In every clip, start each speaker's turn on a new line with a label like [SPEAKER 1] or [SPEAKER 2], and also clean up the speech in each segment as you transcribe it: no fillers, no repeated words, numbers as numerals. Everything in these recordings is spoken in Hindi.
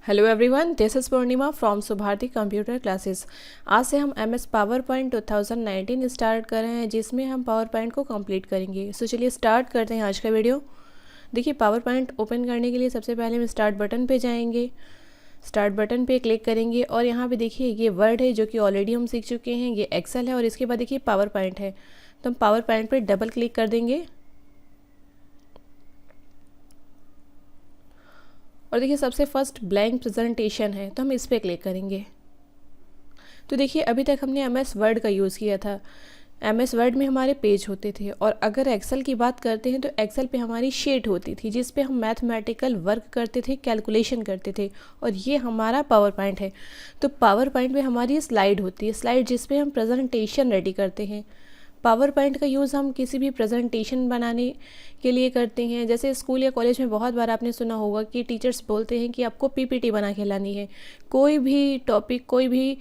[SPEAKER 1] Hello everyone, this is Purnima from Subharti computer classes. आज से हम एमएस पावर पॉइंट 2019 स्टार्ट कर रहे हैं, जिसमें हम पावर पॉइंट को कंप्लीट करेंगे। सो चलिए स्टार्ट करते हैं आज का वीडियो। देखिए, पावर पॉइंट ओपन करने के लिए सबसे पहले हम स्टार्ट बटन पे जाएंगे। स्टार्ट बटन पे क्लिक करेंगे और यहाँ पे देखिए ये वर्ड है जो कि ऑलरेडी हम सीख चुके हैं, ये एक्सेल है और इसके बाद देखिए पावर पॉइंट है। तो हम पावर पॉइंट पर डबल क्लिक कर देंगे और देखिए सबसे फर्स्ट ब्लैंक प्रेजेंटेशन है, तो हम इस पर क्लिक करेंगे। तो देखिए अभी तक हमने एमएस वर्ड का यूज़ किया था। एमएस वर्ड में हमारे पेज होते थे और अगर एक्सेल की बात करते हैं तो एक्सेल पे हमारी शीट होती थी जिस पे हम मैथमेटिकल वर्क करते थे, कैलकुलेशन करते थे। और ये हमारा पावर पॉइंट है। तो पावर पॉइंट में हमारी स्लाइड होती है, स्लाइड जिस पे हम प्रेजेंटेशन रेडी करते हैं। पावर पॉइंट का यूज़ हम किसी भी प्रेजेंटेशन बनाने के लिए करते हैं। जैसे स्कूल या कॉलेज में बहुत बार आपने सुना होगा कि टीचर्स बोलते हैं कि आपको पीपीटी बना के लानी है। कोई भी टॉपिक, कोई भी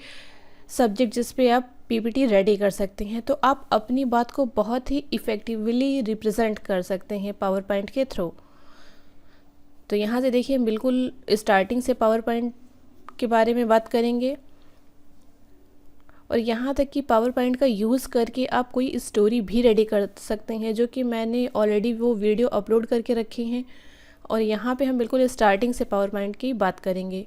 [SPEAKER 1] सब्जेक्ट जिस पे आप पीपीटी रेडी कर सकते हैं, तो आप अपनी बात को बहुत ही इफ़ेक्टिवली रिप्रेजेंट कर सकते हैं पावर पॉइंट के थ्रू। तो यहाँ से देखिए हम बिल्कुल स्टार्टिंग से पावर पॉइंट के बारे में बात करेंगे और यहाँ तक कि पावर पॉइंट का यूज़ करके आप कोई स्टोरी भी रेडी कर सकते हैं, जो कि मैंने ऑलरेडी वो वीडियो अपलोड करके रखे हैं। और यहाँ पे हम बिल्कुल स्टार्टिंग से पावर पॉइंट की बात करेंगे।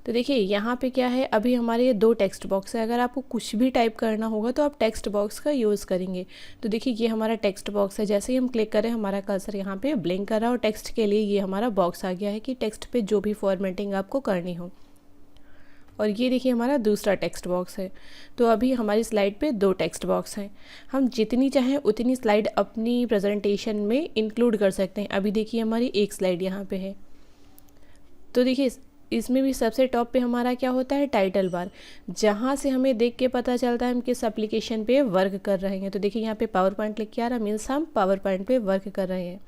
[SPEAKER 1] तो देखिए यहाँ पे क्या है, अभी हमारे ये 2 टेक्स्ट बॉक्स है। अगर आपको कुछ भी टाइप करना होगा तो आप टेक्स्ट बॉक्स का यूज़ करेंगे। तो देखिए ये हमारा टेक्स्ट बॉक्स है। जैसे ही हम क्लिक करें हमारा कर्सर यहाँ पे ब्लिंक कर रहा है और टेक्स्ट के लिए ये हमारा बॉक्स आ गया है कि टेक्स्ट पे जो भी फॉर्मेटिंग आपको करनी हो। और ये देखिए हमारा दूसरा टेक्स्ट बॉक्स है। तो अभी हमारी स्लाइड पे 2 टेक्स्ट बॉक्स हैं। हम जितनी चाहें उतनी स्लाइड अपनी प्रेजेंटेशन में इंक्लूड कर सकते हैं। अभी देखिए हमारी एक स्लाइड यहाँ पे है। तो देखिए इसमें भी सबसे टॉप पे हमारा क्या होता है, टाइटल बार, जहाँ से हमें देख के पता चलता है हम किस एप्लीकेशन पे वर्क कर रहे हैं। तो देखिए यहाँ पे पावर पॉइंट लिख के आ रहा है, मीन्स हम पावर पॉइंट पे वर्क कर रहे हैं।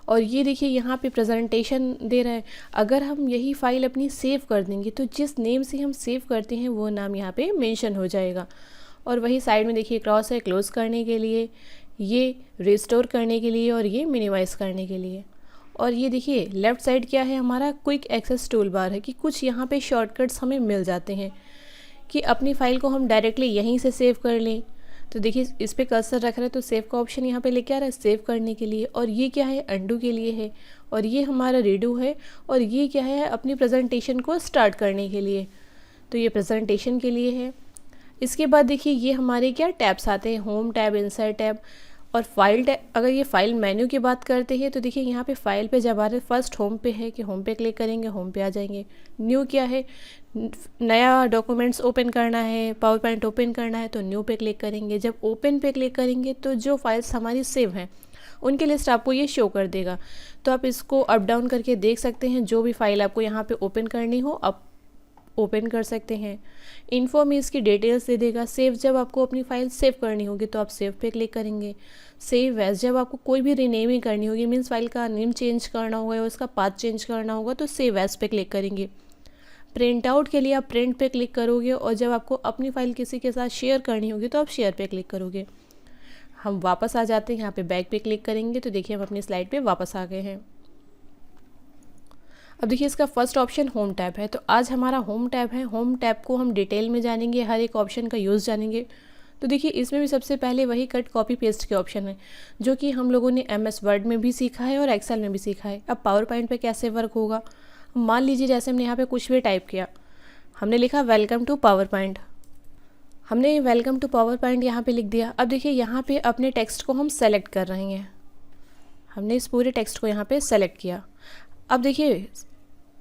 [SPEAKER 1] और ये देखिए यहाँ पे प्रेजेंटेशन दे रहा है। अगर हम यही फाइल अपनी सेव कर देंगे तो जिस नेम से हम सेव करते हैं वो नाम यहाँ पे मेंशन हो जाएगा। और वही साइड में देखिए क्रॉस है, क्लोज़ करने के लिए, ये रिस्टोर करने के लिए और ये मिनिमाइज़ करने के लिए। और ये देखिए लेफ़्ट साइड क्या है, हमारा क्विक एक्सेस टूल बार है कि कुछ यहाँ पे शॉर्टकट्स हमें मिल जाते हैं कि अपनी फ़ाइल को हम डायरेक्टली यहीं से सेव कर लें। तो देखिए इस पर कर्सर रख रहे हैं तो सेव का ऑप्शन यहाँ पे लेके आ रहा है सेव करने के लिए। और ये क्या है, अंडू के लिए है। और ये हमारा रीडू है। और ये क्या है, अपनी प्रेजेंटेशन को स्टार्ट करने के लिए। तो ये प्रेजेंटेशन के लिए है। इसके बाद देखिए ये हमारे क्या टैब्स आते हैं, होम टैब, इंसर्ट टैब और फाइल टैब। अगर ये फाइल मेन्यू की बात करते हैं तो देखिए यहाँ पे फाइल पे जब आ रहे, फर्स्ट होम पे है कि होम पे क्लिक करेंगे, होम पे आ जाएंगे। न्यू क्या है, नया डॉक्यूमेंट्स ओपन करना है, पावर पॉइंट ओपन करना है तो न्यू पे क्लिक करेंगे। जब ओपन पे क्लिक करेंगे तो जो फाइल्स हमारी सेव हैं उनकी लिस्ट आपको ये शो कर देगा। तो आप इसको अप डाउन करके देख सकते हैं, जो भी फाइल आपको यहाँ पे ओपन करनी हो आप ओपन कर सकते हैं। इन्फो में इसकी डिटेल्स दे देगा। सेव, जब आपको अपनी फाइल सेव करनी होगी तो आप सेव पे क्लिक करेंगे। सेव एज, जब आपको कोई भी रीनेमिंग करनी होगी, मीन्स फाइल का नेम चेंज करना होगा या उसका पाथ चेंज करना होगा तो सेव एज पे क्लिक करेंगे। प्रिंट आउट के लिए आप प्रिंट पे क्लिक करोगे और जब आपको अपनी फ़ाइल किसी के साथ शेयर करनी होगी तो आप शेयर पे क्लिक करोगे। हम वापस आ जाते हैं, यहाँ पे बैक पे क्लिक करेंगे तो देखिए हम अपनी स्लाइड पे वापस आ गए हैं। अब देखिए इसका फर्स्ट ऑप्शन होम टैब है। तो आज हमारा होम टैब है। होम टैब को हम डिटेल में जानेंगे, हर एक ऑप्शन का यूज़ जानेंगे। तो देखिए इसमें भी सबसे पहले वही कट कॉपी पेस्ट के ऑप्शन है जो कि हम लोगों ने एमएस वर्ड में भी सीखा है और एक्सेल में भी सीखा है। अब पावर पॉइंट पे कैसे वर्क होगा, मान लीजिए जैसे हमने यहाँ पे कुछ भी टाइप किया, हमने लिखा वेलकम टू पावर पॉइंट, हमने वेलकम टू पावर पॉइंट यहाँ पे लिख दिया। अब देखिए यहाँ पे अपने टेक्स्ट को हम सेलेक्ट कर रहे हैं। हमने इस पूरे टेक्स्ट को यहाँ पे सेलेक्ट किया। अब देखिए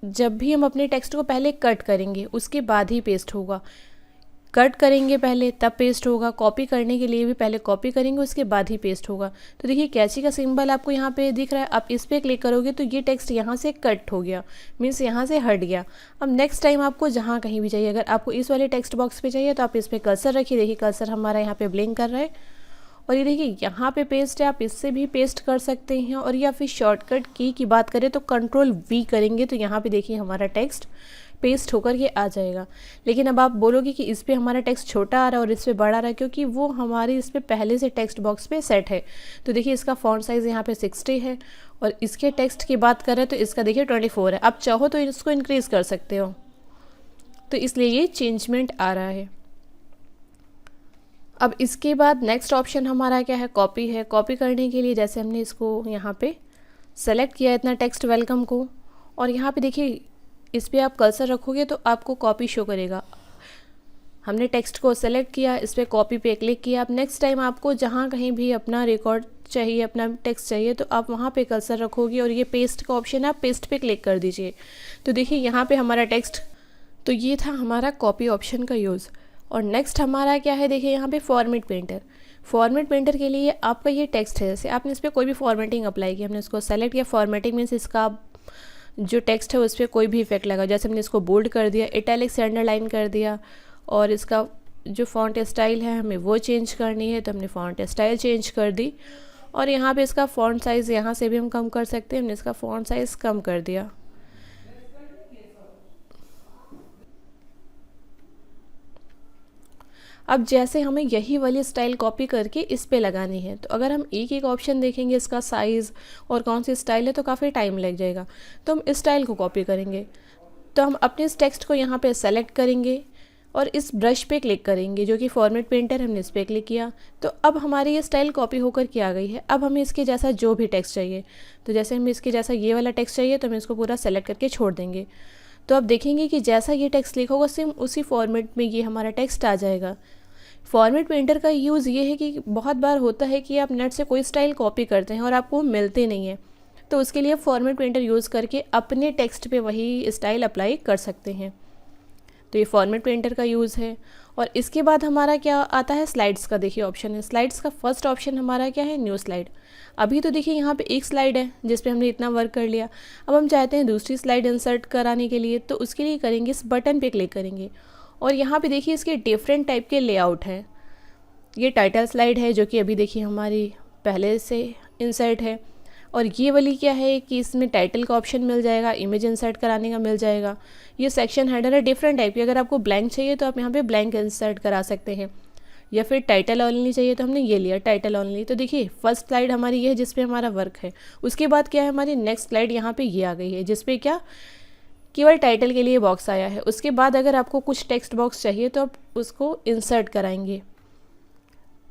[SPEAKER 1] जब भी हम अपने टेक्स्ट को पहले कट करेंगे उसके बाद ही पेस्ट होगा। कट करेंगे पहले तब पेस्ट होगा। कॉपी करने के लिए भी पहले कॉपी करेंगे उसके बाद ही पेस्ट होगा। तो देखिए कैंची का सिंबल आपको यहाँ पे दिख रहा है, आप इस पर क्लिक करोगे तो ये टेक्स्ट यहाँ से कट हो गया, मीन्स यहाँ से हट गया। अब नेक्स्ट टाइम आपको जहाँ कहीं भी चाहिए, अगर आपको इस वाले टेक्स्ट बॉक्स पे चाहिए तो आप इस पर कर्सर रखिए। देखिए कर्सर हमारा यहाँ पे ब्लिंक कर रहा है और ये देखिए यहाँ पे पेस्ट है, आप इससे भी पेस्ट कर सकते हैं। और या फिर शॉर्टकट की बात करें तो कंट्रोल V करेंगे तो यहाँ पे देखिए हमारा टेक्स्ट पेस्ट होकर ये आ जाएगा। लेकिन अब आप बोलोगे कि इस पे हमारा टेक्स्ट छोटा आ रहा है और इस पे बड़ा आ रहा है, क्योंकि वो हमारी इस पे पहले से टेक्स्ट बॉक्स पे सेट है। तो देखिए इसका फॉन्ट साइज़ यहाँ पे 60 है और इसके टेक्स्ट की बात करें तो इसका देखिए 24 है। आप चाहो तो इसको इंक्रीज़ कर सकते हो, तो इसलिए ये चेंजमेंट आ रहा है। अब इसके बाद नेक्स्ट ऑप्शन हमारा क्या है, कॉपी है। कॉपी करने के लिए जैसे हमने इसको यहाँ पे सेलेक्ट किया इतना टेक्स्ट वेलकम को, और यहाँ पे देखिए इस पर आप कर्सर रखोगे तो आपको कॉपी शो करेगा। हमने टेक्स्ट को सेलेक्ट किया, इस पर कॉपी पे क्लिक किया। अब नेक्स्ट टाइम आपको जहाँ कहीं भी अपना रिकॉर्ड चाहिए, अपना टेक्स्ट चाहिए, तो आप वहाँ पे कर्सर रखोगे और ये पेस्ट का ऑप्शन है, आप पेस्ट पे क्लिक कर दीजिए। तो देखिए यहाँ पे हमारा टेक्स्ट, तो ये था हमारा कॉपी ऑप्शन का यूज़। और नेक्स्ट हमारा क्या है, देखिए यहाँ पे फॉर्मेट पेंटर। फॉर्मेट पेंटर के लिए आपका ये टेक्स्ट है, जैसे आपने इस पर कोई भी फॉर्मेटिंग अप्लाई की, हमने इसको सेलेक्ट किया। फॉर्मेटिंग मीन्स इसका जो टेक्स्ट है उस पर कोई भी इफेक्ट लगा, जैसे हमने इसको बोल्ड कर दिया, इटैलिक से अंडरलाइन कर दिया, और इसका जो फॉन्ट स्टाइल है हमें वो चेंज करनी है, तो हमने फॉन्ट स्टाइल चेंज कर दी। और यहाँ पे इसका फॉन्ट साइज़ यहाँ से भी हम कम कर सकते हैं, हमने इसका फॉन्ट साइज़ कम कर दिया। अब जैसे हमें यही वाली स्टाइल कॉपी करके इस पे लगानी है, तो अगर हम एक एक ऑप्शन देखेंगे इसका साइज़ और कौन सी स्टाइल है, तो काफ़ी टाइम लग जाएगा। तो हम इस स्टाइल को कॉपी करेंगे, तो हम अपने इस टेक्स्ट को यहाँ पे सेलेक्ट करेंगे और इस ब्रश पे क्लिक करेंगे, जो कि फॉर्मेट पेंटर, हमने इस पर क्लिक किया। तो अब हमारी ये स्टाइल कॉपी होकर के आ गई है। अब हमें इसके जैसा जो भी टेक्स्ट चाहिए, तो जैसे हमें इसके जैसा ये वाला टेक्स्ट चाहिए, तो हम इसको पूरा सेलेक्ट करके छोड़ देंगे। तो आप देखेंगे कि जैसा ये टेक्स्ट लिखा होगा सेम उसी फॉर्मेट में ये हमारा टेक्स्ट आ जाएगा। फॉर्मेट पेंटर का यूज़ ये है कि बहुत बार होता है कि आप नेट से कोई स्टाइल कॉपी करते हैं और आपको मिलते नहीं है, तो उसके लिए फॉर्मेट पेंटर यूज़ करके अपने टेक्स्ट पे वही स्टाइल अप्लाई कर सकते हैं। तो ये फॉर्मेट पेंटर का यूज़ है। और इसके बाद हमारा क्या आता है, स्लाइड्स का देखिए ऑप्शन है। स्लाइड्स का फर्स्ट ऑप्शन हमारा क्या है, न्यू स्लाइड। अभी तो देखिए यहाँ पे एक स्लाइड है जिस पे हमने इतना वर्क कर लिया। अब हम चाहते हैं दूसरी स्लाइड इंसर्ट कराने के लिए, तो उसके लिए करेंगे इस बटन पे क्लिक करेंगे, और यहाँ पे देखिए इसके डिफरेंट टाइप के लेआउट हैं। ये टाइटल स्लाइड है जो कि अभी देखिए हमारी पहले से इंसर्ट है, और ये वाली क्या है कि इसमें टाइटल का ऑप्शन मिल जाएगा, इमेज इंसर्ट कराने का मिल जाएगा। ये सेक्शन हेडर है डिफरेंट टाइप की, अगर आपको ब्लैंक चाहिए तो आप यहाँ पे ब्लैंक इंसर्ट करा सकते हैं, या फिर टाइटल ऑनली चाहिए तो हमने ये लिया टाइटल ऑनली। तो देखिए फर्स्ट स्लाइड हमारी ये है जिस पे हमारा वर्क है। उसके बाद क्या है, हमारी नेक्स्ट स्लाइड यहाँ पे ये आ गई है जिस पे क्या केवल टाइटल के लिए बॉक्स आया है। उसके बाद अगर आपको कुछ टेक्स्ट बॉक्स चाहिए तो आप उसको इंसर्ट कराएंगे।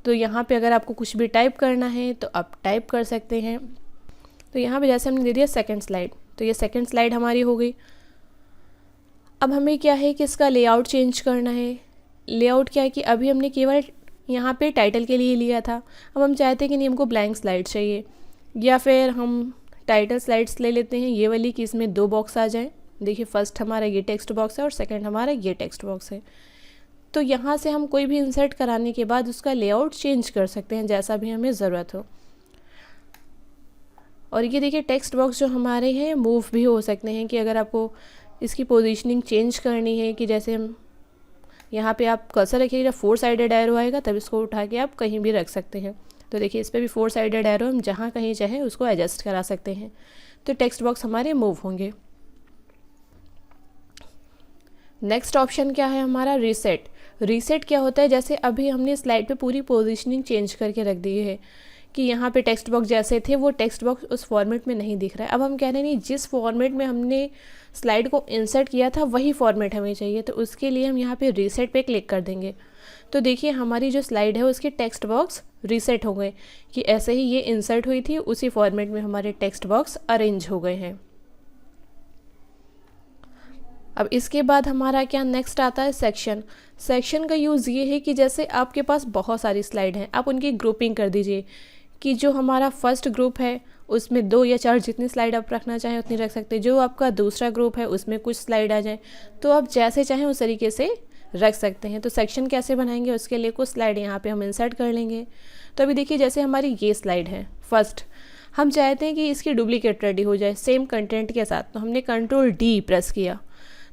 [SPEAKER 1] तो यहाँ पे अगर आपको कुछ भी टाइप करना है तो आप टाइप कर सकते हैं। तो यहाँ पे जैसे हमने दे दिया सेकंड स्लाइड, तो ये सेकंड स्लाइड हमारी हो गई। अब हमें क्या है कि इसका लेआउट चेंज करना है। लेआउट क्या है कि अभी हमने केवल यहाँ पे टाइटल के लिए लिया था, अब हम चाहते हैं कि नहीं हमको ब्लैंक स्लाइड चाहिए, या फिर हम टाइटल स्लाइड्स ले लेते हैं ये वाली कि इसमें दो बॉक्स आ जाएँ। देखिए फर्स्ट हमारा ये टेक्स्ट बॉक्स है और सेकंड हमारा ये टेक्स्ट बॉक्स है। तो यहाँ से हम कोई भी इंसर्ट कराने के बाद उसका लेआउट चेंज कर सकते हैं जैसा भी हमें ज़रूरत हो। और ये देखिए टेक्स्ट बॉक्स जो हमारे हैं मूव भी हो सकते हैं, कि अगर आपको इसकी पोजीशनिंग चेंज करनी है, कि जैसे हम यहाँ पे आप कर्सर रखिएगा, 4 साइडेड एरो आएगा तब इसको उठा के आप कहीं भी रख सकते हैं। तो देखिए इस पर भी 4 साइडेड एरो, हम जहाँ कहीं चाहे उसको एडजस्ट करा सकते हैं। तो टेक्स्ट बॉक्स हमारे मूव होंगे। नेक्स्ट ऑप्शन क्या है हमारा, रीसेट। रीसेट क्या होता है, जैसे अभी हमने स्लाइड पे पूरी पोजीशनिंग चेंज करके रख दी है कि यहाँ पे टेक्स्ट बॉक्स जैसे थे वो टेक्स्ट बॉक्स उस फॉर्मेट में नहीं दिख रहा है। अब हम कह रहे हैं नहीं, जिस फॉर्मेट में हमने स्लाइड को इंसर्ट किया था वही फॉर्मेट हमें चाहिए, तो उसके लिए हम यहाँ पे रीसेट पे क्लिक कर देंगे। तो देखिए हमारी जो स्लाइड है उसके टेक्स्ट बॉक्स रीसेट हो गए, कि ऐसे ही ये इंसर्ट हुई थी उसी फॉर्मेट में हमारे टेक्स्ट बॉक्स अरेंज हो गए हैं। अब इसके बाद हमारा क्या नेक्स्ट आता है, सेक्शन। सेक्शन का यूज़ ये है कि जैसे आपके पास बहुत सारी स्लाइड हैं, आप उनकी ग्रुपिंग कर दीजिए, कि जो हमारा फर्स्ट ग्रुप है उसमें 2 या 4 जितनी स्लाइड आप रखना चाहें उतनी रख सकते हैं। जो आपका दूसरा ग्रुप है उसमें कुछ स्लाइड आ जाए, तो आप जैसे चाहें उस तरीके से रख सकते हैं। तो सेक्शन कैसे बनाएंगे, उसके लिए कुछ स्लाइड यहाँ पे हम इंसर्ट कर लेंगे। तो अभी देखिए जैसे हमारी ये स्लाइड है फर्स्ट, हम चाहते हैं कि इसकी डुप्लीकेट रेडी हो जाए सेम कंटेंट के साथ, तो हमने Ctrl+D प्रेस किया।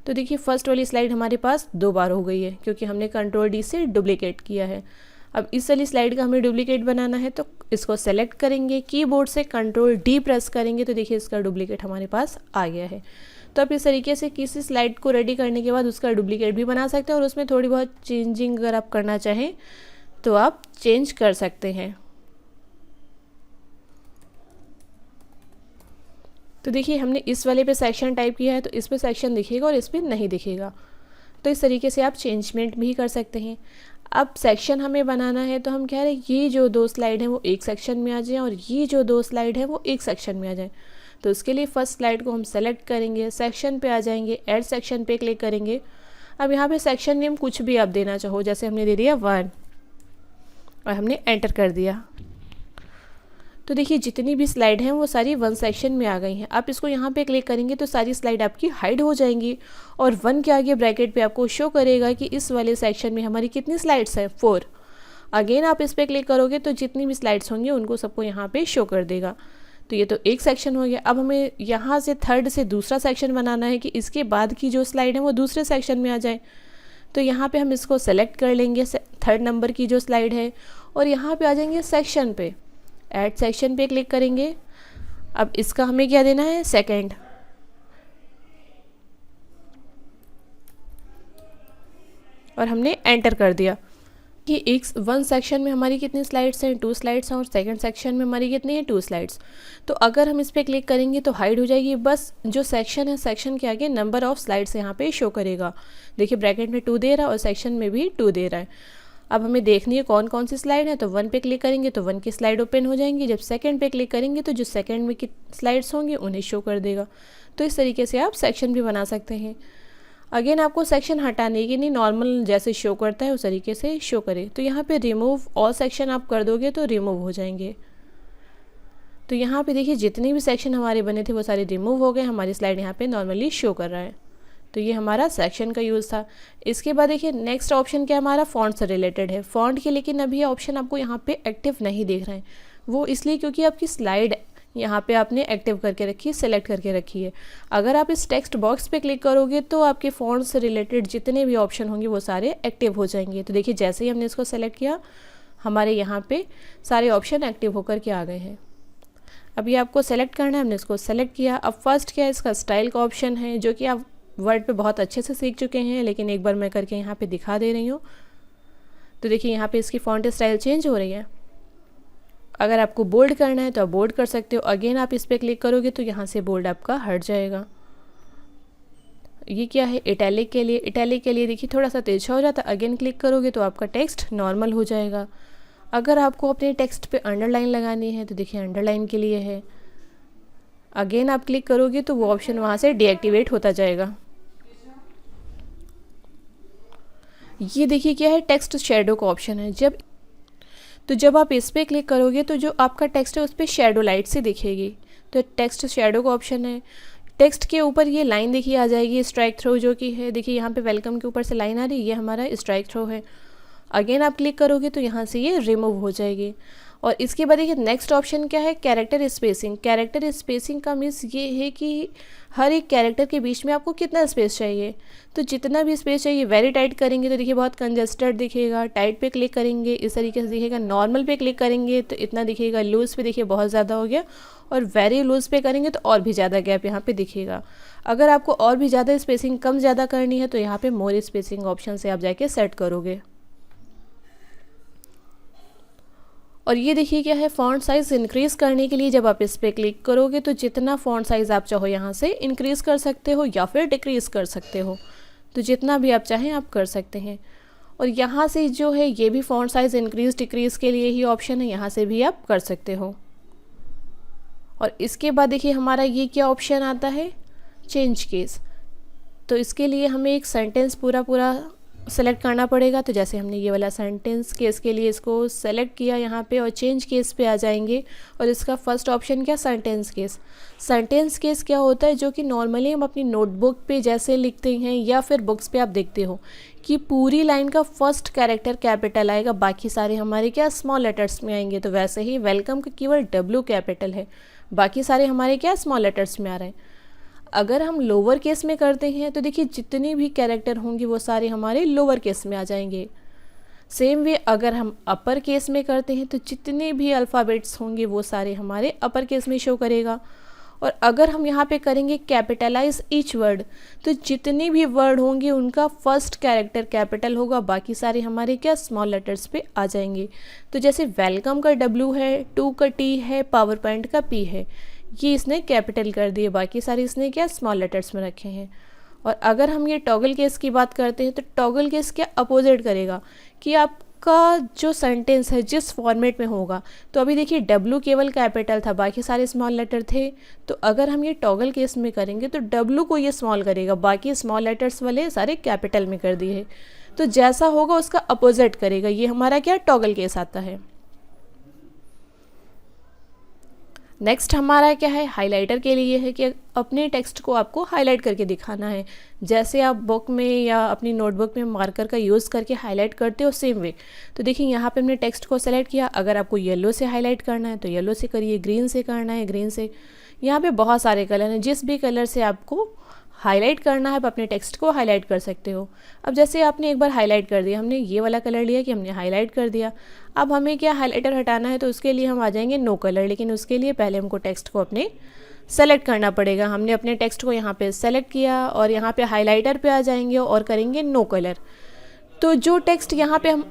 [SPEAKER 1] तो देखिए फर्स्ट वाली स्लाइड हमारे पास 2 बार हो गई है क्योंकि हमने Ctrl+D से डुप्लीकेट किया है। अब इस वाली स्लाइड का हमें डुप्लीकेट बनाना है, तो इसको सेलेक्ट करेंगे, कीबोर्ड से कंट्रोल डी प्रेस करेंगे तो देखिए इसका डुप्लीकेट हमारे पास आ गया है। तो आप इस तरीके से किसी स्लाइड को रेडी करने के बाद उसका डुप्लीकेट भी बना सकते हैं और उसमें थोड़ी बहुत चेंजिंग अगर आप करना चाहें तो आप चेंज कर सकते हैं। तो देखिए हमने इस वाले पे सेक्शन टाइप किया है तो इस पे सेक्शन दिखेगा और इस पे नहीं दिखेगा। तो इस तरीके से आप चेंजमेंट भी कर सकते हैं। अब सेक्शन हमें बनाना है तो हम कह रहे हैं ये जो 2 स्लाइड हैं वो एक सेक्शन में आ जाएं और ये जो 2 स्लाइड हैं वो एक सेक्शन में आ जाएं। तो उसके लिए फर्स्ट स्लाइड को हम सेलेक्ट करेंगे, सेक्शन पे आ जाएंगे, ऐड सेक्शन पे क्लिक करेंगे। अब यहाँ पे सेक्शन नेम कुछ भी आप देना चाहो, जैसे हमने दे दिया 1 और हमने एंटर कर दिया। तो देखिए जितनी भी स्लाइड हैं वो सारी 1 सेक्शन में आ गई हैं। आप इसको यहाँ पे क्लिक करेंगे तो सारी स्लाइड आपकी हाइड हो जाएंगी और 1 के आगे ब्रैकेट पे आपको शो करेगा कि इस वाले सेक्शन में हमारी कितनी स्लाइड्स हैं, 4। अगेन आप इस पर क्लिक करोगे तो जितनी भी स्लाइड्स होंगी उनको सबको यहाँ पे शो कर देगा। तो ये तो एक सेक्शन हो गया। अब हमें यहाँ से थर्ड से दूसरा सेक्शन बनाना है कि इसके बाद की जो स्लाइड है वो दूसरे सेक्शन में आ जाए। तो यहाँ पे हम इसको सेलेक्ट कर लेंगे, 3rd नंबर की जो स्लाइड है, और यहाँ पे आ जाएंगे सेक्शन पे, ऐड सेक्शन पे क्लिक करेंगे। अब इसका हमें क्या देना है, 2nd, और हमने एंटर कर दिया कि एक 1 सेक्शन में हमारी कितनी स्लाइड्स हैं, 2 स्लाइड्स हैं, और 2nd सेक्शन में हमारी कितनी है, 2 स्लाइड्स। तो अगर हम इस पर क्लिक करेंगे तो हाइड हो जाएगी, बस जो सेक्शन है सेक्शन के आगे नंबर ऑफ स्लाइड्स यहाँ पे शो करेगा। देखिए ब्रैकेट में 2 दे रहा है और सेक्शन में भी 2 दे रहा है। अब हमें देखनी है कौन कौन सी स्लाइड है, तो 1 पे क्लिक करेंगे तो 1 की स्लाइड ओपन हो जाएंगी। जब 2nd पे क्लिक करेंगे तो जो 2nd में की स्लाइड्स होंगे उन्हें शो कर देगा। तो इस तरीके से आप सेक्शन भी बना सकते हैं। अगेन आपको सेक्शन हटाने के लिए नॉर्मल जैसे शो करता है उस तरीके से शो करे। तो यहाँ पे रिमूव ऑल सेक्शन आप कर दोगे तो रिमूव हो जाएंगे। तो यहाँ पे देखिए जितने भी सेक्शन हमारे बने थे वो सारे रिमूव हो गए, हमारी स्लाइड यहाँ पे नॉर्मली शो कर रहा है। तो ये हमारा सेक्शन का यूज़ था। इसके बाद देखिए नेक्स्ट ऑप्शन क्या हमारा फॉन्ट से रिलेटेड है। फॉन्ट के लेकिन अभी ऑप्शन आपको यहाँ पे एक्टिव नहीं देख रहे हैं, वो इसलिए क्योंकि आपकी स्लाइड यहाँ पे आपने एक्टिव करके रखी है, सेलेक्ट करके रखी है। अगर आप इस टेक्स्ट बॉक्स पे क्लिक करोगे तो आपके फॉन्ट से रिलेटेड जितने भी ऑप्शन होंगे वो सारे एक्टिव हो जाएंगे। तो देखिए जैसे ही हमने इसको सेलेक्ट किया हमारे यहाँ पे सारे ऑप्शन एक्टिव होकर के आ गए हैं। अब ये आपको सेलेक्ट करना है, हमने इसको सेलेक्ट किया। अब फर्स्ट क्या है, इसका स्टाइल का ऑप्शन है जो कि आप वर्ड पे बहुत अच्छे से सीख चुके हैं, लेकिन एक बार मैं करके यहाँ पे दिखा दे रही हूँ। तो देखिए यहाँ पे इसकी फॉन्ट स्टाइल चेंज हो रही है। अगर आपको बोल्ड करना है तो आप बोल्ड कर सकते हो। अगेन आप इस पर क्लिक करोगे तो यहाँ से बोल्ड आपका हट जाएगा। ये क्या है, इटैलिक के लिए। इटैलिक के लिए देखिए थोड़ा सा तेज हो जाता है। अगेन क्लिक करोगे तो आपका टेक्स्ट नॉर्मल हो जाएगा। अगर आपको अपने टेक्स्ट पे अंडरलाइन लगानी है तो देखिए अंडरलाइन के लिए है। अगेन आप क्लिक करोगे तो वो ऑप्शन वहाँ से डीएक्टिवेट होता जाएगा। ये देखिए क्या है, टेक्स्ट शेडो का ऑप्शन है। जब आप इस पर क्लिक करोगे तो जो आपका टेक्स्ट है उस पर शेडो लाइट से दिखेगी। तो टेक्स्ट शेडो का ऑप्शन है। टेक्स्ट के ऊपर ये लाइन देखिए आ जाएगी, स्ट्राइक थ्रो जो कि है। देखिए यहाँ पे वेलकम के ऊपर से लाइन आ रही है, ये हमारा स्ट्राइक थ्रो है। अगेन आप क्लिक करोगे तो यहाँ से ये रिमूव हो जाएगी। और इसके बाद देखिए नेक्स्ट ऑप्शन क्या है, कैरेक्टर स्पेसिंग। कैरेक्टर स्पेसिंग का मीन्स ये है कि हर एक कैरेक्टर के बीच में आपको कितना स्पेस चाहिए। तो जितना भी स्पेस चाहिए, वेरी टाइट करेंगे तो देखिए बहुत कंजस्टेड दिखेगा। टाइट पे क्लिक करेंगे इस तरीके से दिखेगा। नॉर्मल पे क्लिक करेंगे तो इतना दिखेगा। लूज़ पे देखिए बहुत ज़्यादा हो गया, और वेरी लूज़ पे करेंगे तो और भी ज़्यादा गैप यहाँ पे दिखेगा। अगर आपको और भी ज़्यादा स्पेसिंग कम ज़्यादा करनी है तो यहाँ पे मोर स्पेसिंग ऑप्शन से आप जाके सेट करोगे। और ये देखिए क्या है, फ़ॉन्ट साइज़ इंक्रीज़ करने के लिए जब आप इस पर क्लिक करोगे तो जितना फ़ॉन्ट साइज़ आप चाहो यहाँ से इंक्रीज़ कर सकते हो या फिर डिक्रीज़ कर सकते हो। तो जितना भी आप चाहें आप कर सकते हैं। और यहाँ से जो है ये भी फ़ॉन्ट साइज़ इंक्रीज़ डिक्रीज़ के लिए ही ऑप्शन है, यहाँ से भी आप कर सकते हो। और इसके बाद देखिए हमारा ये क्या ऑप्शन आता है, चेंज केस। तो इसके लिए हमें एक सेंटेंस पूरा सेलेक्ट करना पड़ेगा। तो जैसे हमने ये वाला सेंटेंस केस के लिए इसको सेलेक्ट किया यहाँ पे और चेंज केस पे आ जाएंगे। और इसका फर्स्ट ऑप्शन क्या, सेंटेंस केस। सेंटेंस केस क्या होता है, जो कि नॉर्मली हम अपनी नोटबुक पे जैसे लिखते हैं या फिर बुक्स पे आप देखते हो कि पूरी लाइन का फर्स्ट कैरेक्टर कैपिटल आएगा, बाकी सारे हमारे क्या स्मॉल लेटर्स में आएंगे। तो वैसे ही वेलकम का केवल W कैपिटल है, बाकी सारे हमारे क्या स्मॉल लेटर्स में आ रहे हैं। अगर हम लोअर केस में करते हैं तो देखिए जितने भी कैरेक्टर होंगे वो सारे हमारे लोअर केस में आ जाएंगे। सेम वे अगर हम अपर केस में करते हैं तो जितने भी अल्फ़ाबेट्स होंगे वो सारे हमारे अपर केस में शो करेगा। और अगर हम यहाँ पे करेंगे कैपिटलाइज ईच वर्ड, तो जितने भी वर्ड होंगे उनका फर्स्ट कैरेक्टर कैपिटल होगा, बाकी सारे हमारे क्या स्मॉल लेटर्स पे आ जाएंगे। तो जैसे वेलकम का W है, टू का T है, पावर पॉइंट का P है, ये इसने कैपिटल कर दिए, बाकी सारे इसने क्या स्मॉल लेटर्स में रखे हैं। और अगर हम ये टॉगल केस की बात करते हैं तो टॉगल केस क्या अपोजिट करेगा कि आपका जो सेंटेंस है जिस फॉर्मेट में होगा। तो अभी देखिए W केवल कैपिटल था, बाकी सारे स्मॉल लेटर थे। तो अगर हम ये टॉगल केस में करेंगे तो W को ये स्मॉल करेगा, बाकी स्मॉल लेटर्स वाले सारे कैपिटल में कर दिए। तो जैसा होगा उसका अपोजिट करेगा, ये हमारा क्या टॉगल केस आता है। नेक्स्ट हमारा क्या है, हाइलाइटर के लिए है कि अपने टेक्स्ट को आपको हाईलाइट करके दिखाना है। जैसे आप बुक में या अपनी नोटबुक में मार्कर का यूज़ करके हाईलाइट करते हो, सेम वे। तो देखिए यहाँ पे हमने टेक्स्ट को सेलेक्ट किया। अगर आपको येलो से हाईलाइट करना है तो येलो से करिए, ग्रीन से करना है ग्रीन से। यहाँ पे बहुत सारे कलर हैं, जिस भी कलर से आपको हाईलाइट करना है आप अपने टेक्स्ट को हाईलाइट कर सकते हो। अब जैसे आपने एक बार हाईलाइट कर दिया, हमने ये वाला कलर लिया कि हमने हाईलाइट कर दिया। अब हमें क्या हाईलाइटर हटाना है, तो उसके लिए हम आ जाएंगे नो कलर, लेकिन उसके लिए पहले हमको टेक्स्ट को अपने सेलेक्ट करना पड़ेगा। हमने अपने टेक्स्ट को यहाँ पे सेलेक्ट किया और यहाँ पे हाईलाइटर पे आ जाएंगे और करेंगे नो कलर। तो जो टेक्स्ट यहाँ पे हम,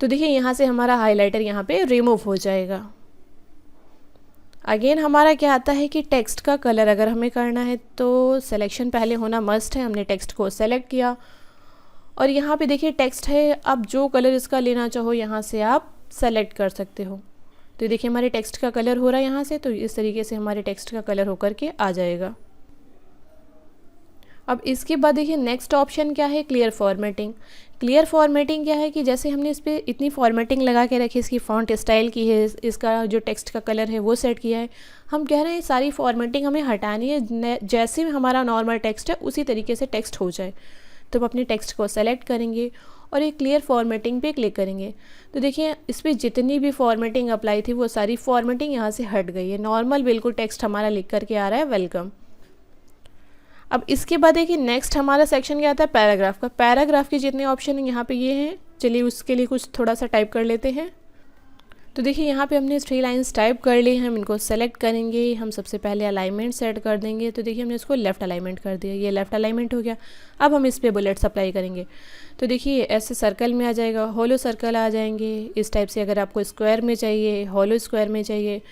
[SPEAKER 1] तो देखिए यहाँ से हमारा हाईलाइटर यहाँ पे रिमूव हो जाएगा। अगेन हमारा क्या आता है कि टेक्स्ट का कलर अगर हमें करना है तो सिलेक्शन पहले होना मस्ट है। हमने टेक्स्ट को सेलेक्ट किया और यहाँ पे देखिए टेक्स्ट है, आप जो कलर इसका लेना चाहो यहाँ से आप सेलेक्ट कर सकते हो। तो देखिए हमारे टेक्स्ट का कलर हो रहा है यहाँ से, तो इस तरीके से हमारे टेक्स्ट का कलर होकर के आ जाएगा। अब इसके बाद देखिए नेक्स्ट ऑप्शन क्या है, क्लियर फॉर्मेटिंग। क्लियर फॉर्मेटिंग क्या है कि जैसे हमने इस पर इतनी फॉर्मेटिंग लगा के रखी, इसकी फॉन्ट स्टाइल की है, इसका जो टेक्स्ट का कलर है वो सेट किया है, हम कह रहे हैं सारी फॉर्मेटिंग हमें हटानी है, जैसे हमारा नॉर्मल टेक्स्ट है उसी तरीके से टेक्स्ट हो जाए। तो हम अपने टेक्स्ट को सेलेक्ट करेंगे और एक क्लियर फॉर्मेटिंग पे क्लिक करेंगे। तो देखिए इस पर जितनी भी फॉर्मेटिंग अप्लाई थी वो सारी फॉर्मेटिंग यहाँ से हट गई है, नॉर्मल बिल्कुल टेक्स्ट हमारा लिख करके आ रहा है वेलकम। अब इसके बाद देखिए नेक्स्ट हमारा सेक्शन क्या आता है, पैराग्राफ का। पैराग्राफ के जितने ऑप्शन हैं यहाँ पे ये हैं, चलिए उसके लिए कुछ थोड़ा सा टाइप कर लेते हैं। तो देखिए यहाँ पे हमने 3 लाइन्स टाइप कर ली हैं, हम इनको सेलेक्ट करेंगे। हम सबसे पहले अलाइनमेंट सेट कर देंगे। तो देखिए हमने इसको लेफ़्ट अलाइनमेंट कर दिया, ये लेफ़्ट अलाइनमेंट हो गया। अब हम इस पर बुलेट्स अप्लाई करेंगे। तो देखिए ऐसे सर्कल में आ जाएगा, हॉलो सर्कल आ जाएंगे इस टाइप से। अगर आपको स्क्वायर में चाहिए, हॉलो स्क्वायर में चाहिए,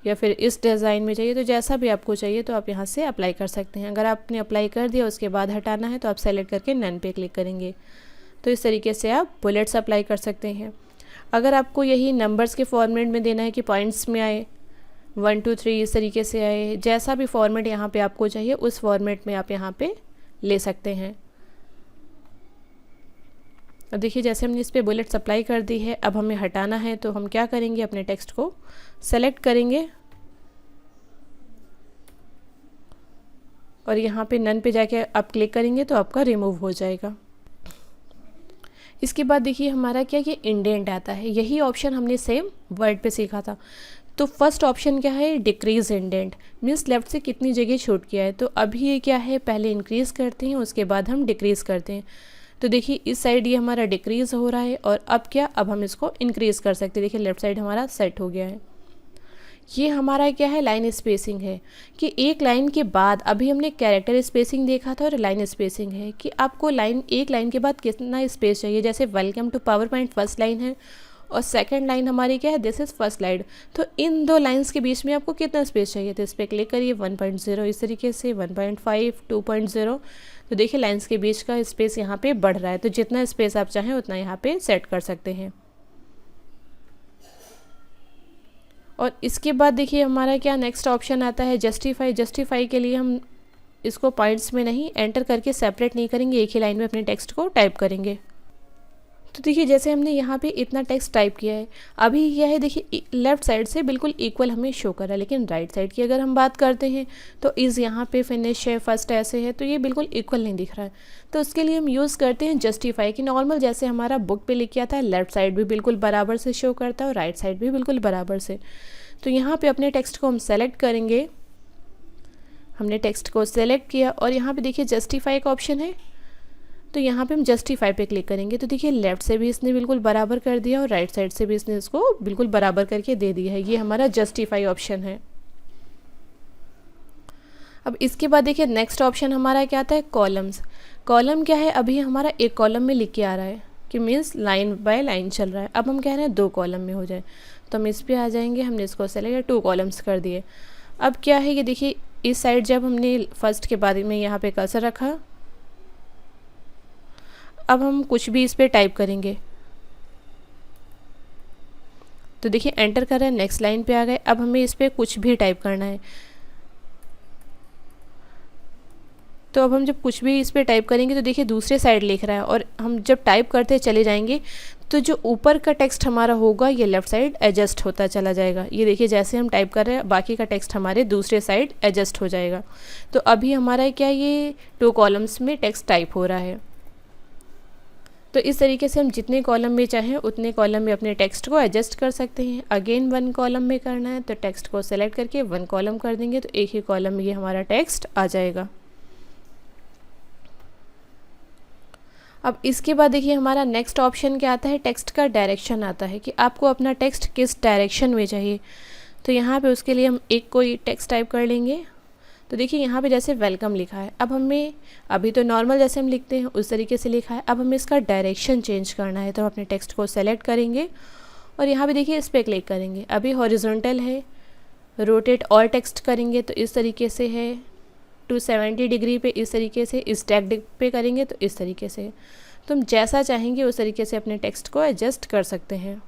[SPEAKER 1] या फिर इस डिज़ाइन में चाहिए, तो जैसा भी आपको चाहिए तो आप यहाँ से अप्लाई कर सकते हैं। अगर आपने अप्लाई कर दिया उसके बाद हटाना है तो आप सेलेक्ट करके नन पे क्लिक करेंगे। तो इस तरीके से आप बुलेट्स अप्लाई कर सकते हैं। अगर आपको यही नंबर्स के फॉर्मेट में देना है कि पॉइंट्स में आए, 1 2 3 इस तरीके से आए, जैसा भी फॉर्मेट यहाँ पे आपको चाहिए उस फॉर्मेट में आप यहाँ पे ले सकते हैं। अब देखिए जैसे हमने इस पर बुलेट्स अप्लाई कर दी है, अब हमें हटाना है तो हम क्या करेंगे, अपने टेक्स्ट को सेलेक्ट करेंगे और यहाँ पे नन पे जाके आप क्लिक करेंगे तो आपका रिमूव हो जाएगा। इसके बाद देखिए हमारा क्या, ये इंडेंट आता है। यही ऑप्शन हमने सेम वर्ड पे सीखा था। तो फर्स्ट ऑप्शन क्या है, डिक्रीज इंडेंट, मीन्स लेफ्ट से कितनी जगह छूट गया है। तो अभी ये क्या है, पहले इंक्रीज़ करते हैं उसके बाद हम डिक्रीज़ करते हैं। तो देखिए इस साइड ये हमारा डिक्रीज़ हो रहा है और अब क्या, अब हम इसको इंक्रीज़ कर सकते हैं। देखिए लेफ्ट साइड हमारा सेट हो गया है। ये हमारा क्या है, लाइन स्पेसिंग है कि एक लाइन के बाद, अभी हमने कैरेक्टर स्पेसिंग देखा था और लाइन स्पेसिंग है कि आपको एक लाइन के बाद कितना स्पेस चाहिए। जैसे welcome to PowerPoint first line है और सेकंड लाइन हमारी क्या है, दिस इज़ फर्स्ट स्लाइड। तो इन 2 लाइंस के बीच में आपको कितना स्पेस चाहिए, तो इस पर क्लिक करिए 1.0 इस तरीके से, 1.5 2.0। तो देखिए लाइंस के बीच का स्पेस यहाँ पे बढ़ रहा है। तो जितना स्पेस आप चाहें उतना यहाँ पे सेट कर सकते हैं। और इसके बाद देखिए हमारा क्या नेक्स्ट ऑप्शन आता है, जस्टिफाई। जस्टिफाई के लिए हम इसको पॉइंट्स में नहीं एंटर करके सेपरेट नहीं करेंगे, एक ही लाइन में अपने टेक्स्ट को टाइप करेंगे। तो देखिए जैसे हमने यहाँ पे इतना टेक्स्ट टाइप किया है, अभी यह है देखिए लेफ़्ट साइड से बिल्कुल इक्वल हमें शो कर रहा है, लेकिन राइट साइड की अगर हम बात करते हैं तो इज़ यहाँ पे फिनिश है, फर्स्ट ऐसे है, तो ये बिल्कुल इक्वल नहीं दिख रहा है। तो उसके लिए हम यूज़ करते हैं जस्टिफाई की। नॉर्मल जैसे हमारा बुक पे लिख किया था, लेफ़्ट साइड भी बिल्कुल बराबर से शो करता है और राइट साइड भी बिल्कुल बराबर से। तो यहाँ पर अपने टेक्स्ट को हम सेलेक्ट करेंगे। हमने टेक्स्ट को सेलेक्ट किया और यहाँ पर देखिए जस्टिफाई का ऑप्शन है। तो यहाँ पे हम जस्टिफाई पे क्लिक करेंगे तो देखिए लेफ़्ट से भी इसने बिल्कुल बराबर कर दिया और राइट साइड से भी इसने इसको बिल्कुल बराबर करके दे दिया है। ये हमारा जस्टिफाई ऑप्शन है। अब इसके बाद देखिए नेक्स्ट ऑप्शन हमारा क्या आता है, कॉलम्स। कॉलम क्या है, अभी हमारा एक कॉलम में लिख के आ रहा है कि मीन्स लाइन बाय लाइन चल रहा है। अब हम कह रहे हैं 2 कॉलम में हो जाए, तो हम इस पे आ जाएंगे, हमने इसको सेलेक्ट 2 कॉलम्स कर दिए। अब क्या है कि देखिए इस साइड जब हमने फर्स्ट के बाद में यहाँ पे कर्सर रखा, अब हम कुछ भी इस पे टाइप करेंगे तो देखिए एंटर कर रहे हैं, नेक्स्ट लाइन पे आ गए। अब हमें इस पे कुछ भी टाइप करना है, तो अब हम जब कुछ भी इस पे टाइप करेंगे तो देखिए दूसरे साइड लिख रहा है, और हम जब टाइप करते चले जाएंगे तो जो ऊपर का टेक्स्ट हमारा होगा ये लेफ़्ट साइड एडजस्ट होता चला जाएगा। ये देखिए जैसे हम टाइप कर रहे हैं बाकी का टेक्स्ट हमारे दूसरे साइड एडजस्ट हो जाएगा। तो अभी हमारा क्या, ये 2 कॉलम्स में टेक्स्ट टाइप हो रहा है। तो इस तरीके से हम जितने कॉलम में चाहें उतने कॉलम में अपने टेक्स्ट को एडजस्ट कर सकते हैं। अगेन 1 कॉलम में करना है तो टेक्स्ट को सेलेक्ट करके 1 कॉलम कर देंगे तो एक ही कॉलम में ये हमारा टेक्स्ट आ जाएगा। अब इसके बाद देखिए हमारा नेक्स्ट ऑप्शन क्या आता है, टेक्स्ट का डायरेक्शन आता है कि आपको अपना टेक्स्ट किस डायरेक्शन में चाहिए। तो यहाँ पे उसके लिए हम एक कोई टेक्स्ट टाइप कर लेंगे। तो देखिए यहाँ पे जैसे वेलकम लिखा है, अब हमें अभी तो नॉर्मल जैसे हम लिखते हैं उस तरीके से लिखा है, अब हमें इसका डायरेक्शन चेंज करना है। तो हम अपने टेक्स्ट को सेलेक्ट करेंगे और यहाँ पे देखिए इस पर क्लिक करेंगे। अभी हॉरिजॉन्टल है, रोटेट ऑल टेक्स्ट करेंगे तो इस तरीके से है, 270 डिग्री पे इस तरीके से, स्टैक्ड पे करेंगे तो इस तरीके से। तो हम जैसा चाहेंगे उस तरीके से अपने टेक्स्ट को एडजस्ट कर सकते हैं।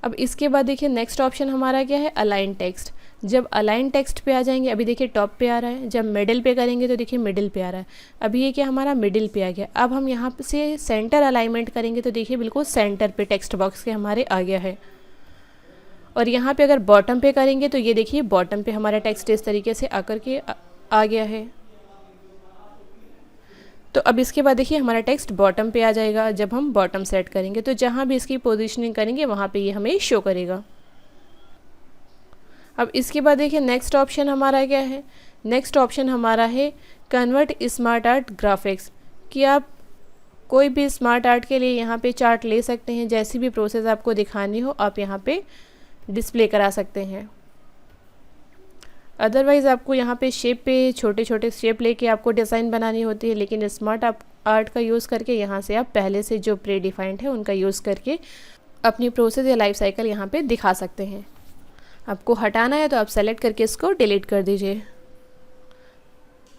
[SPEAKER 1] अब इसके बाद देखिए नेक्स्ट ऑप्शन हमारा क्या है, अलाइन टेक्स्ट। जब अलाइन टेक्स्ट पे आ जाएंगे, अभी देखिए टॉप पे आ रहा है, जब मिडिल पे करेंगे तो देखिए मिडिल पे आ रहा है। अभी ये क्या हमारा मिडिल पे आ गया। अब हम यहाँ से सेंटर अलाइनमेंट करेंगे तो देखिए बिल्कुल सेंटर पे टेक्स्ट बॉक्स के हमारे आ गया है। और यहाँ पे अगर बॉटम पे करेंगे तो ये देखिए बॉटम पे हमारा टेक्स्ट इस तरीके से आकर के आ गया है। तो अब इसके बाद देखिए हमारा टेक्स्ट बॉटम पे आ जाएगा जब हम बॉटम सेट करेंगे, तो जहाँ भी इसकी पोजीशनिंग करेंगे वहाँ पे ये हमें शो करेगा। अब इसके बाद देखिए नेक्स्ट ऑप्शन हमारा क्या है, नेक्स्ट ऑप्शन हमारा है कन्वर्ट स्मार्ट आर्ट ग्राफिक्स, कि आप कोई भी स्मार्ट आर्ट के लिए यहाँ पे चार्ट ले सकते हैं, जैसी भी प्रोसेस आपको दिखानी हो आप यहाँ पे डिस्प्ले करा सकते हैं। अदरवाइज़ आपको यहाँ पे शेप पे छोटे छोटे शेप लेके आपको डिज़ाइन बनानी होती है, लेकिन स्मार्ट आर्ट का यूज़ करके यहाँ से आप पहले से जो प्री डिफाइंड है उनका यूज़ करके अपनी प्रोसेस या लाइफ साइकिल यहाँ पे दिखा सकते हैं। आपको हटाना है तो आप सेलेक्ट करके इसको डिलीट कर दीजिए।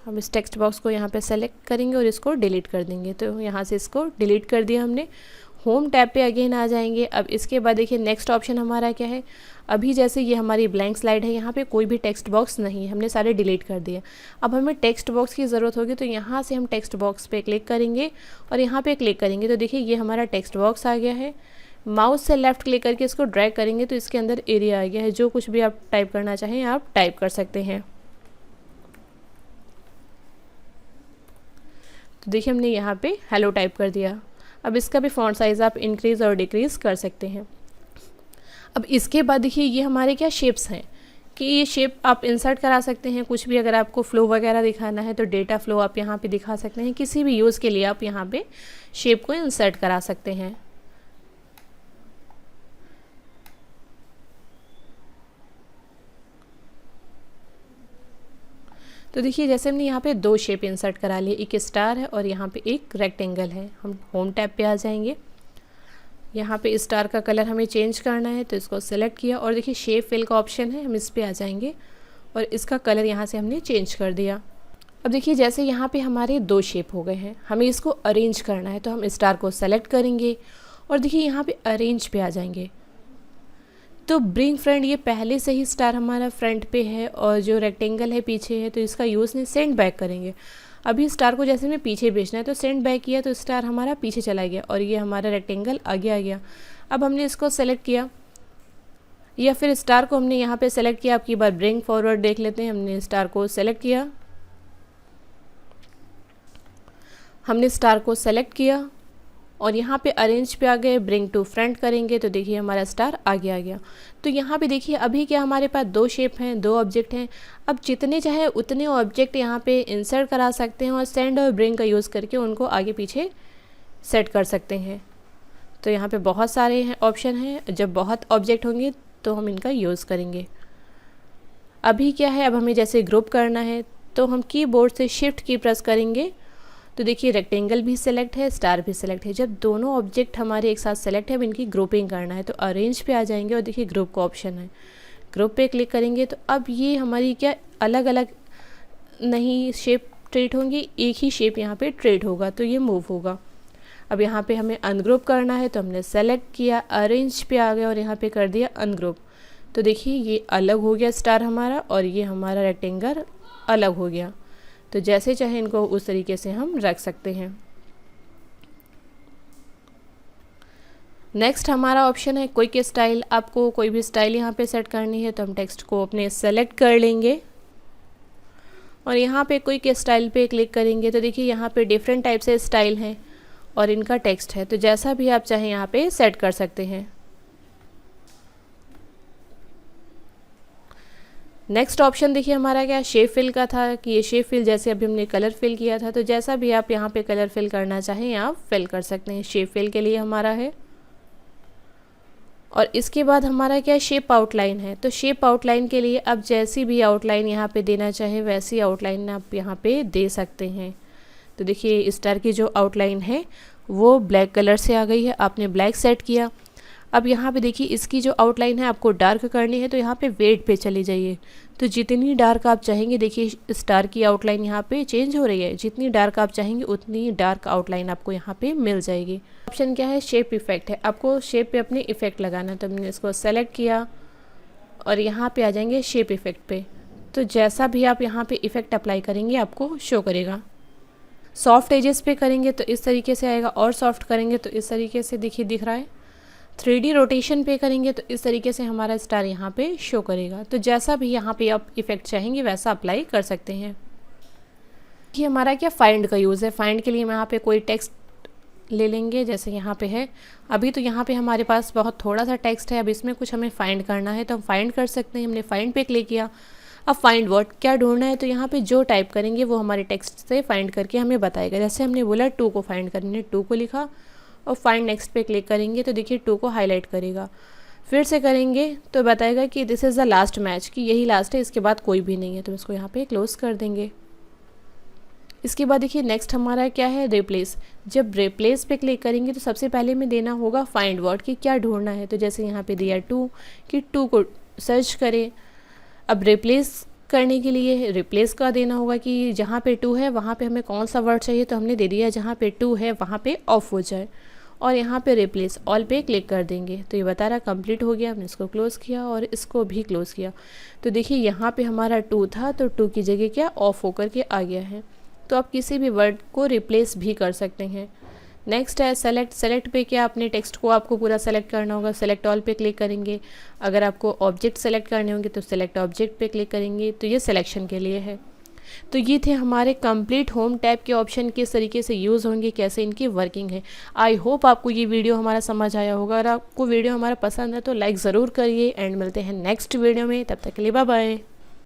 [SPEAKER 1] हम इस टेक्स्ट बॉक्स को यहाँ पे सेलेक्ट करेंगे और इसको डिलीट कर देंगे। तो यहाँ से इसको डिलीट कर दिया हमने। होम टैब पे अगेन आ जाएंगे। अब इसके बाद देखिए नेक्स्ट ऑप्शन हमारा क्या है, अभी जैसे ये हमारी ब्लैंक स्लाइड है, यहाँ पे कोई भी टेक्स्ट बॉक्स नहीं, हमने सारे डिलीट कर दिए। अब हमें टेक्स्ट बॉक्स की ज़रूरत होगी तो यहाँ से हम टेक्स्ट बॉक्स पे क्लिक करेंगे और यहाँ पे क्लिक करेंगे तो देखिए ये हमारा टेक्स्ट बॉक्स आ गया है। माउस से लेफ़्ट क्लिक करके इसको ड्रैग करेंगे तो इसके अंदर एरिया आ गया है, जो कुछ भी आप टाइप करना चाहें आप टाइप कर सकते हैं। तो देखिए हमने यहाँ पे हेलो टाइप कर दिया। अब इसका भी फॉन्ट साइज़ आप इंक्रीज़ और डिक्रीज़ कर सकते हैं। अब इसके बाद देखिए ये हमारे क्या शेप्स हैं, कि ये शेप आप इंसर्ट करा सकते हैं। कुछ भी अगर आपको फ्लो वगैरह दिखाना है तो डेटा फ्लो आप यहाँ पे दिखा सकते हैं। किसी भी यूज़ के लिए आप यहाँ पे शेप को इंसर्ट करा सकते हैं। तो देखिए जैसे हमने यहाँ पे 2 शेप इंसर्ट करा लिए, एक स्टार है और यहाँ पे एक रेक्टेंगल है। हम होम टैब पे आ जाएंगे। यहाँ पे स्टार का कलर हमें चेंज करना है तो इसको सेलेक्ट किया और देखिए शेप फिल का ऑप्शन है, हम इस पे आ जाएंगे और इसका कलर यहाँ से हमने चेंज कर दिया। अब देखिए जैसे यहाँ पे हमारे 2 शेप हो गए हैं, हमें इसको अरेंज करना है तो हम स्टार को सेलेक्ट करेंगे और देखिए यहाँ पे अरेंज पे आ जाएंगे। तो ब्रिंग फ्रंट, ये पहले से ही स्टार हमारा फ्रंट पे है और जो रेक्टेंगल है पीछे है, तो इसका यूज़ नहीं, सेंड बैक करेंगे। अभी स्टार को जैसे हमें पीछे भेजना है तो सेंड बैक किया तो स्टार हमारा पीछे चला गया और ये हमारा रेक्टेंगल आगे आ गया। अब हमने इसको सेलेक्ट किया या फिर स्टार को हमने यहाँ पे सेलेक्ट किया। अब की बार ब्रिंग फॉरवर्ड देख लेते हैं। हमने स्टार को सेलेक्ट किया, हमने स्टार को सेलेक्ट किया और यहाँ पे अरेंज पे आ गए, ब्रिंग टू फ्रंट करेंगे तो देखिए हमारा स्टार आगे आ गया। तो यहाँ पे देखिए अभी क्या हमारे पास 2 शेप हैं, 2 ऑब्जेक्ट हैं। अब जितने चाहे उतने ऑब्जेक्ट यहाँ पे इंसर्ट करा सकते हैं और सेंड और ब्रिंग का यूज़ करके उनको आगे पीछे सेट कर सकते हैं। तो यहाँ पे बहुत सारे हैं ऑप्शन हैं, जब बहुत ऑब्जेक्ट होंगे तो हम इनका यूज़ करेंगे। अभी क्या है, अब हमें जैसे ग्रुप करना है तो हम कीबोर्ड से शिफ्ट की प्रेस करेंगे तो देखिए रेक्टेंगल भी सिलेक्ट है, स्टार भी सिलेक्ट है। जब दोनों ऑब्जेक्ट हमारे एक साथ सेलेक्ट है, अब इनकी ग्रुपिंग करना है तो अरेंज पे आ जाएंगे और देखिए ग्रुप का ऑप्शन है, ग्रुप पे क्लिक करेंगे तो अब ये हमारी क्या अलग अलग नहीं शेप ट्रेट होंगी, एक ही शेप यहाँ पे ट्रेट होगा तो ये मूव होगा। अब यहाँ पे हमें अनग्रुप करना है तो हमने सेलेक्ट किया, अरेंज पे आ गया और यहाँ पे कर दिया अनग्रुप। तो देखिए ये अलग हो गया स्टार हमारा और ये हमारा रेक्टेंगल अलग हो गया। तो जैसे चाहे इनको उस तरीके से हम रख सकते हैं। नेक्स्ट हमारा ऑप्शन है क्विक स्टाइल। आपको कोई भी स्टाइल यहाँ पे सेट करनी है तो हम टेक्स्ट को अपने सेलेक्ट कर लेंगे और यहाँ पे क्विक स्टाइल पे क्लिक करेंगे तो देखिए यहाँ पे डिफरेंट टाइप से स्टाइल हैं और इनका टेक्स्ट है, तो जैसा भी आप चाहें यहाँ पे सेट कर सकते हैं। नेक्स्ट ऑप्शन देखिए हमारा क्या शेप फिल का था कि ये शेप फिल जैसे अभी हमने कलर फिल किया था, तो जैसा भी आप यहाँ पे कलर फिल करना चाहें आप फिल कर सकते हैं। शेप फिल के लिए हमारा है। और इसके बाद हमारा क्या शेप आउटलाइन है, तो शेप आउटलाइन के लिए आप जैसी भी आउटलाइन यहाँ पे देना चाहें वैसी आउटलाइन आप यहाँ पे दे सकते हैं। तो देखिए स्टार की जो आउटलाइन है वो ब्लैक कलर से आ गई है, आपने ब्लैक सेट किया। अब यहाँ पे देखिए इसकी जो आउटलाइन है आपको डार्क करनी है तो यहाँ पे वेट पे चले जाइए। तो जितनी डार्क आप चाहेंगे, देखिए स्टार की आउटलाइन यहाँ पे चेंज हो रही है, जितनी डार्क आप चाहेंगे उतनी डार्क आउटलाइन आपको यहाँ पे मिल जाएगी। ऑप्शन क्या है, शेप इफेक्ट है, आपको शेप पे अपने इफेक्ट लगाना है। तो हमने इसको सेलेक्ट किया और यहाँ पे आ जाएंगे शेप इफेक्ट पे। तो जैसा भी आप यहाँ पे इफेक्ट अप्लाई करेंगे आपको शो करेगा। सॉफ्ट एजेस पे करेंगे तो इस तरीके से आएगा और सॉफ्ट करेंगे तो इस तरीके से देखिए दिख रहा है। 3D रोटेशन पे करेंगे तो इस तरीके से हमारा स्टार यहाँ पे शो करेगा। तो जैसा भी यहाँ पे आप इफेक्ट चाहेंगे वैसा अप्लाई कर सकते हैं। ये हमारा क्या फाइंड का यूज़ है। फाइंड के लिए हम यहाँ पे कोई टेक्स्ट ले लेंगे, जैसे यहाँ पे है। अभी तो यहाँ पे हमारे पास बहुत थोड़ा सा टेक्स्ट है, अब इसमें कुछ हमें फाइंड करना है तो हम फाइंड कर सकते हैं। हमने फाइंड पे क्लिक किया। अब फाइंड वर्ड क्या ढूंढना है, तो यहाँ पे जो टाइप करेंगे वो हमारे टेक्स्ट से फाइंड करके हमें बताएगा। जैसे हमने बोला 2 को फाइंड करने, 2 को लिखा और फाइंड नेक्स्ट पे क्लिक करेंगे तो देखिए 2 को हाईलाइट करेगा। फिर से करेंगे तो बताएगा कि this is the last match, कि यही लास्ट है, इसके बाद कोई भी नहीं है। तो इसको यहाँ पे क्लोज कर देंगे। इसके बाद देखिए नेक्स्ट हमारा क्या है, रिप्लेस। जब रिप्लेस पे क्लिक करेंगे तो सबसे पहले में देना होगा फाइंड वर्ड कि क्या ढूंढना है। तो जैसे यहाँ पे दिया 2 कि 2 को सर्च करें। अब रिप्लेस करने के लिए रिप्लेस का देना होगा कि जहाँ पे 2 है वहाँ पे हमें कौन सा वर्ड चाहिए, तो हमने दे दिया जहाँ पे 2 है वहाँ पे ऑफ हो जाए। और यहाँ पे रिप्लेस ऑल पे क्लिक कर देंगे तो ये बता रहा कंप्लीट हो गया। हमने इसको क्लोज़ किया और इसको भी क्लोज़ किया। तो देखिए यहाँ पे हमारा 2 था तो 2 की जगह क्या ऑफ होकर के आ गया है। तो आप किसी भी वर्ड को रिप्लेस भी कर सकते हैं। नेक्स्ट है सेलेक्ट। सेलेक्ट पे क्या अपने टेक्स्ट को आपको पूरा सेलेक्ट करना होगा। सेलेक्ट ऑल पे क्लिक करेंगे। अगर आपको ऑब्जेक्ट सेलेक्ट करने होंगे तो सेलेक्ट ऑब्जेक्ट पे क्लिक करेंगे। तो ये सिलेक्शन के लिए है। तो ये थे हमारे कंप्लीट होम टैब के ऑप्शन किस तरीके से यूज़ होंगे, कैसे इनकी वर्किंग है। आई होप आपको ये वीडियो हमारा समझ आया होगा। अगर आपको वीडियो हमारा पसंद है तो लाइक ज़रूर करिए एंड मिलते हैं नेक्स्ट वीडियो में। तब तक के लिए बाय बाय।